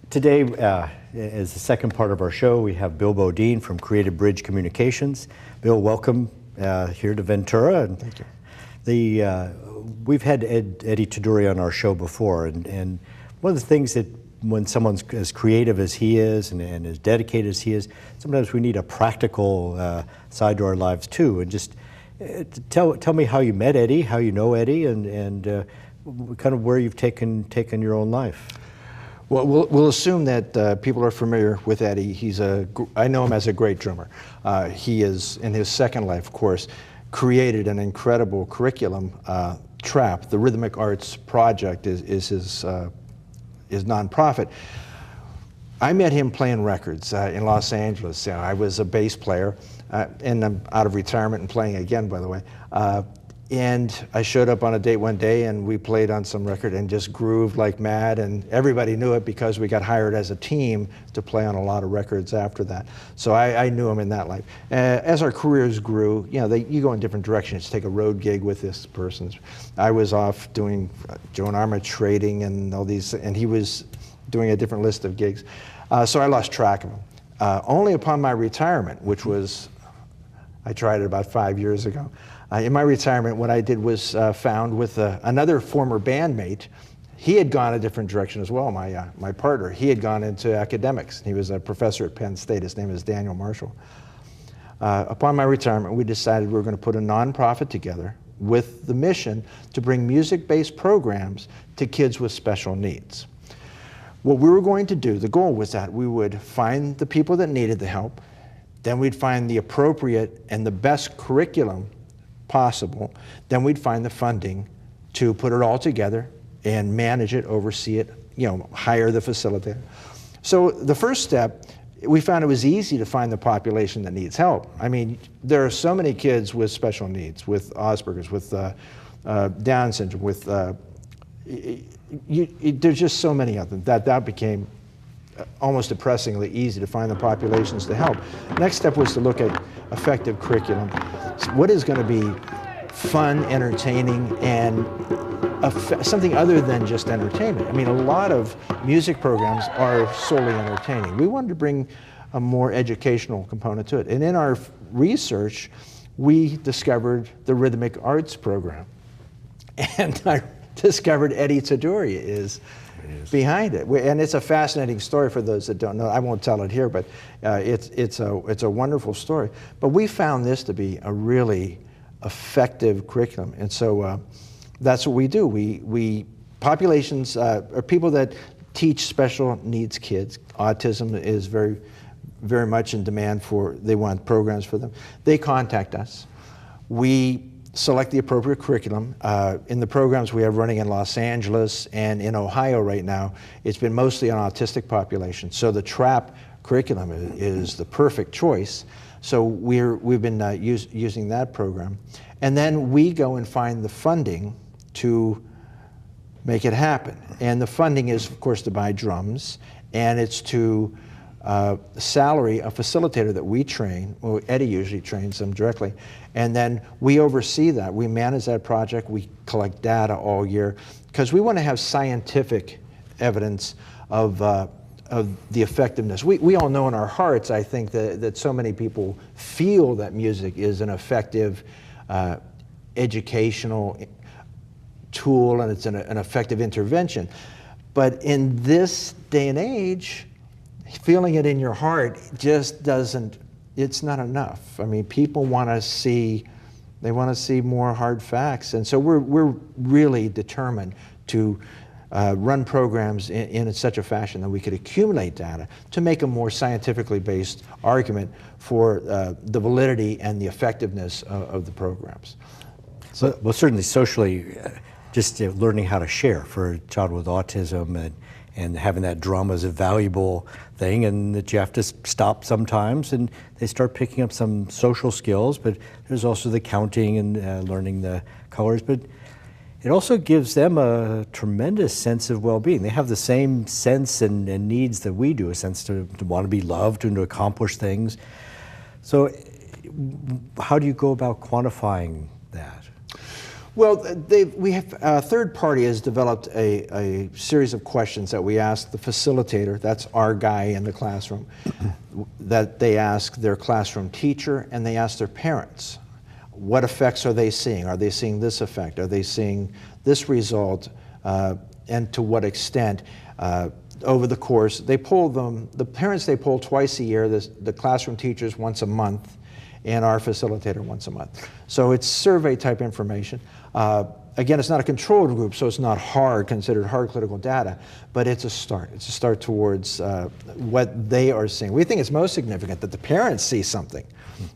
Today, as the second part of our show, we have Bill Bodine from CreativeBridge Communications. Bill, welcome here to Ventura. And thank you. We've had Eddie Taduri on our show before, and one of the things that when someone's as creative as he is and as dedicated as he is, sometimes we need a practical side to our lives too. And just tell me how you met Eddie, how you know Eddie, and kind of where you've taken your own life. Well, we'll assume that people are familiar with Eddie. I know him as a great drummer. He is, in his second life, of course, created an incredible curriculum. TRAP, the Rhythmic Arts Project, is his nonprofit. I met him playing records in Los Angeles. I was a bass player, and I'm out of retirement and playing again, by the way. And I showed up on a date one day, and we played on some record and just grooved like mad, and everybody knew it because we got hired as a team to play on a lot of records after that. So I knew him in that life. As our careers grew, you go in different directions. Take a road gig with this person. I was off doing Joan Armatrading and all these, and he was doing a different list of gigs. So I lost track of him. Only upon my retirement, which was, I tried it about 5 years ago. In my retirement, what I did was found with another former bandmate. He had gone a different direction as well, my partner. He had gone into academics. He was a professor at Penn State. His name is Daniel Marshall. Upon my retirement, we decided we were going to put a nonprofit together with the mission to bring music-based programs to kids with special needs. What we were going to do, the goal was that we would find the people that needed the help, then we'd find the appropriate and the best curriculum possible, then we'd find the funding to put it all together and manage it, oversee it, hire the facilitator. So the first step, we found it was easy to find the population that needs help. I mean, there are so many kids with special needs, with Asperger's, with Down syndrome, with, there's just so many of them that became almost depressingly easy to find the populations to help. Next step was to look at effective curriculum. What is going to be fun, entertaining, and something other than just entertainment? I mean, a lot of music programs are solely entertaining. We wanted to bring a more educational component to it. And in our research, we discovered the Rhythmic Arts program. And I discovered Eddie Taduri is behind it. And it's a fascinating story for those that don't know. I won't tell it here, but it's a wonderful story. But we found this to be a really effective curriculum. And so that's what we do. We populations, or people that teach special needs kids. Autism is very, very much in demand for, they want programs for them. They contact us. We select the appropriate curriculum. In the programs we have running in Los Angeles and in Ohio right now, it's been mostly an autistic population. So the TRAP curriculum is the perfect choice. So we've been using that program. And then we go and find the funding to make it happen. And the funding is, of course, to buy drums, and it's to salary a facilitator that we train. Well, Eddie usually trains them directly. And then we oversee that. We manage that project. We collect data all year because we want to have scientific evidence of the effectiveness. We all know in our hearts, I think, that so many people feel that music is an effective educational tool and it's an effective intervention. But in this day and age, feeling it in your heart just doesn't, it's not enough. I mean, people want to see, they want to see more hard facts. And so we're really determined to run programs in such a fashion that we could accumulate data to make a more scientifically based argument for the validity and the effectiveness of the programs. So, well, certainly socially, just learning how to share for a child with autism and having that drum is a valuable thing, and that you have to stop sometimes, and they start picking up some social skills, but there's also the counting and learning the colors, but it also gives them a tremendous sense of well-being. They have the same sense and needs that we do, a sense to want to be loved and to accomplish things. So how do you go about quantifying that? Well, we have a third party has developed a series of questions that we ask the facilitator, that's our guy in the classroom, that they ask their classroom teacher and they ask their parents. What effects are they seeing? Are they seeing this effect? Are they seeing this result? And to what extent? Over the course, they poll them, the parents they poll twice a year, the classroom teachers once a month, and our facilitator once a month. So it's survey type information. Again, it's not a controlled group, so it's not considered hard clinical data, but it's a start. It's a start towards what they are seeing. We think it's most significant that the parents see something.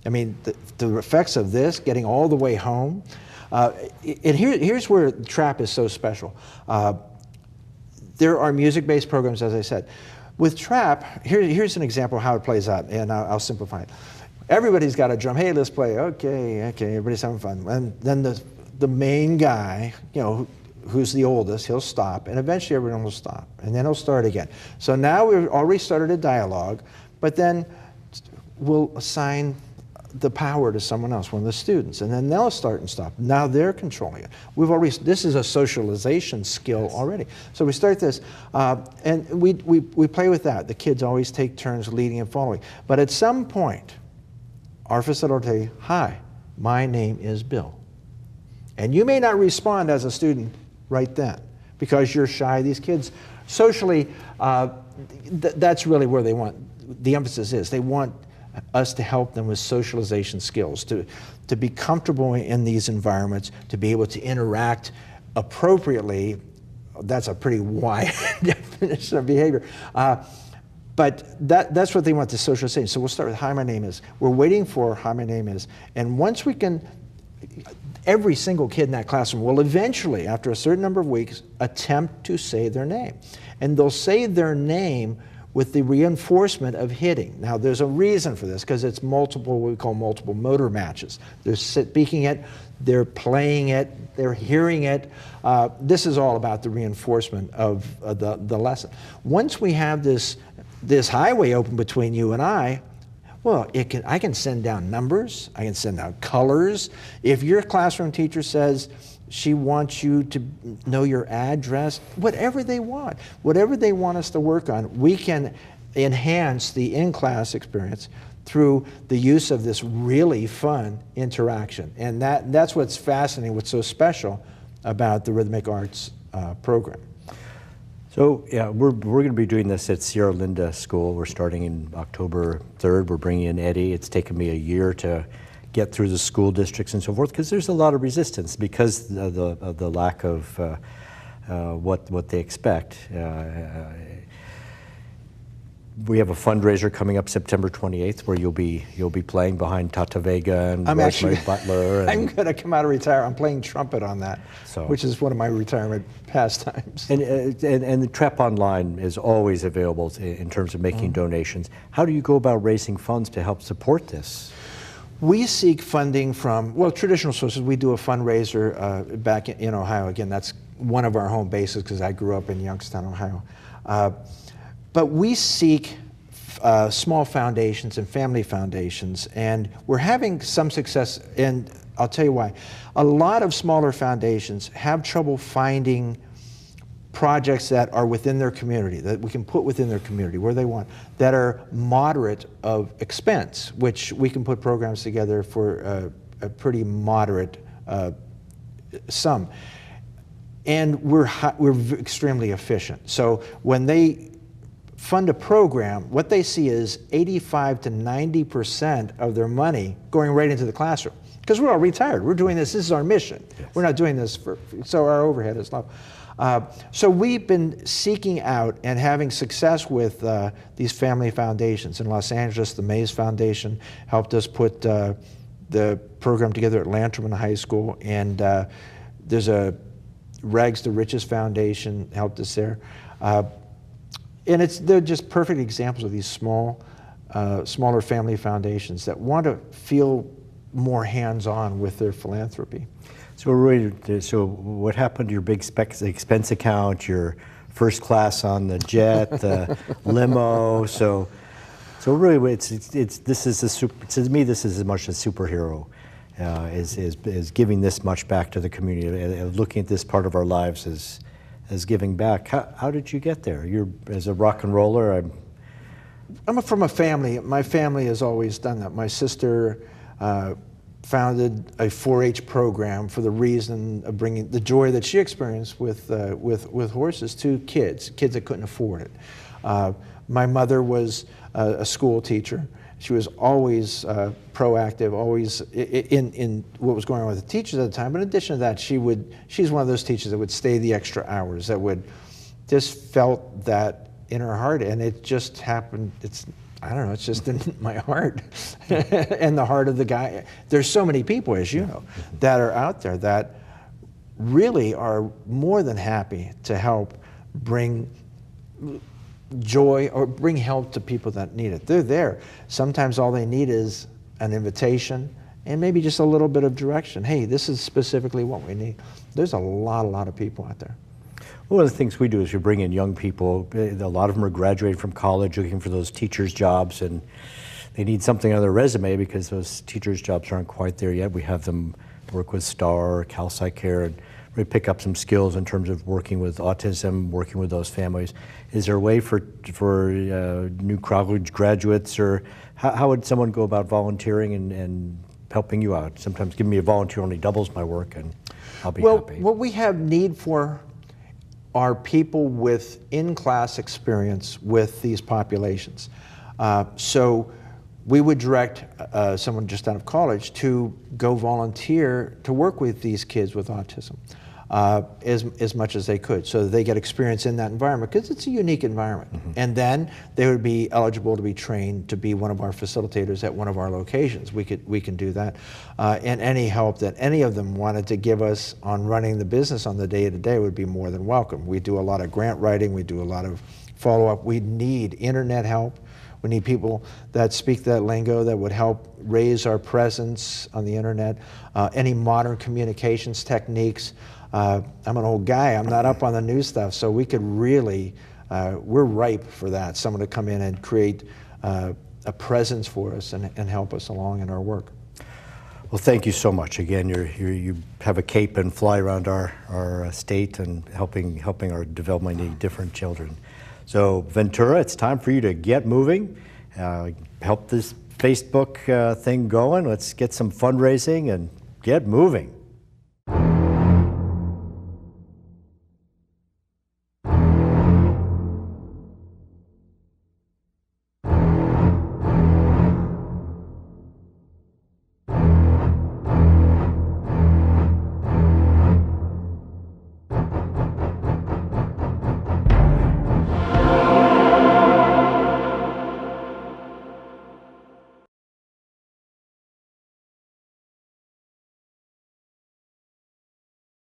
I mean, the effects of this, getting all the way home. And here's where TRAP is so special. There are music-based programs, as I said. With TRAP, here's an example of how it plays out, and I'll simplify it. Everybody's got a drum. Hey, let's play. Okay, everybody's having fun. And then the main guy, who's the oldest, he'll stop, and eventually everyone will stop, and then he'll start again. So now we've already started a dialogue, but then we'll assign the power to someone else, one of the students, and then they'll start and stop. Now they're controlling it. This is a socialization skill already. So we start this, and we play with that. The kids always take turns leading and following. But at some point, our facilitator, hi, my name is Bill. And you may not respond as a student right then because you're shy. These kids, socially, that's really where the emphasis is. They want us to help them with socialization skills, to be comfortable in these environments, to be able to interact appropriately. That's a pretty wide definition of behavior. But that's what they want, the socialization. So we'll start with, hi, my name is. We're waiting for, hi, my name is. And once we can, every single kid in that classroom will eventually, after a certain number of weeks, attempt to say their name. And they'll say their name with the reinforcement of hitting. Now, there's a reason for this, because it's what we call multiple motor matches. They're speaking it, they're playing it, they're hearing it. This is all about the reinforcement of the lesson. Once we have this highway open between you and I, well, I can send down numbers, I can send out colors. If your classroom teacher says she wants you to know your address, whatever they want us to work on, we can enhance the in-class experience through the use of this really fun interaction. And that's what's fascinating, what's so special about the Rhythmic Arts program. So yeah, we're going to be doing this at Sierra Linda School. We're starting in October 3rd. We're bringing in Eddie. It's taken me a year to get through the school districts and so forth, because there's a lot of resistance because of the lack of what they expect. We have a fundraiser coming up September 28th where you'll be playing behind Tata Vega and Rosemary Butler. And I'm going to come out of retirement. I'm playing trumpet on that, which is one of my retirement pastimes. And the TRAP Online is always available in terms of making donations. How do you go about raising funds to help support this? We seek funding from, traditional sources. We do a fundraiser back in Ohio. Again, that's one of our home bases because I grew up in Youngstown, Ohio. But we seek small foundations and family foundations, and we're having some success, and I'll tell you why. A lot of smaller foundations have trouble finding projects that are within their community, that we can put within their community, where they want, that are moderate of expense, which we can put programs together for a pretty moderate sum. And we're extremely efficient. So when they fund a program, what they see is 85 to 90% of their money going right into the classroom. Because we're all retired. We're doing this is our mission. Yes. We're not doing this so our overhead is low. So we've been seeking out and having success with these family foundations. In Los Angeles, the Mays Foundation helped us put the program together at Lanterman High School, and there's a Rags to Riches Foundation helped us there. And they're just perfect examples of these smaller family foundations that want to feel more hands-on with their philanthropy. So what happened to your big expense account, your first class on the jet, the limo? So really, to me, this is as much a superhero is giving this much back to the community, looking at this part of our lives as giving back. How did you get there? You're, as a rock and roller, I'm from a family. My family has always done that. My sister founded a 4-H program for the reason of bringing the joy that she experienced with horses to kids that couldn't afford it. My mother was a school teacher. She was always proactive, always in what was going on with the teachers at the time. But in addition to that, she's one of those teachers that would stay the extra hours, that would just felt that in her heart, and it just happened. I don't know, it's just in my heart and the heart of the guy. There's so many people, as you know, that are out there that really are more than happy to help bring joy or bring help to people that need it. They're there. Sometimes all they need is an invitation and maybe just a little bit of direction. Hey, this is specifically what we need. There's a lot of people out there. One of the things we do is we bring in young people. A lot of them are graduating from college looking for those teachers' jobs, and they need something on their resume because those teachers' jobs aren't quite there yet. We have them work with STAR or Cal Psych Care and really pick up some skills in terms of working with autism, working with those families. Is there a way for new college graduates, or how would someone go about volunteering and helping you out? Sometimes giving me a volunteer only doubles my work, and I'll be happy. What we have need for are people with in-class experience with these populations. So we would direct someone just out of college to go volunteer to work with these kids with autism as much as they could, so that they get experience in that environment, because it's a unique environment. Mm-hmm. And then they would be eligible to be trained to be one of our facilitators at one of our locations. We can do that. And any help that any of them wanted to give us on running the business on the day-to-day would be more than welcome. We do a lot of grant writing, we do a lot of follow-up. We need internet help. We need people that speak that lingo that would help raise our presence on the internet. Any modern communications techniques. I'm an old guy, I'm not up on the new stuff, so we could really, we're ripe for that. Someone to come in and create a presence for us and help us along in our work. Well, thank you so much. Again, you have a cape and fly around our state and helping our developmentally needy different children. So Ventura, it's time for you to get moving, help this Facebook thing going. Let's get some fundraising and get moving.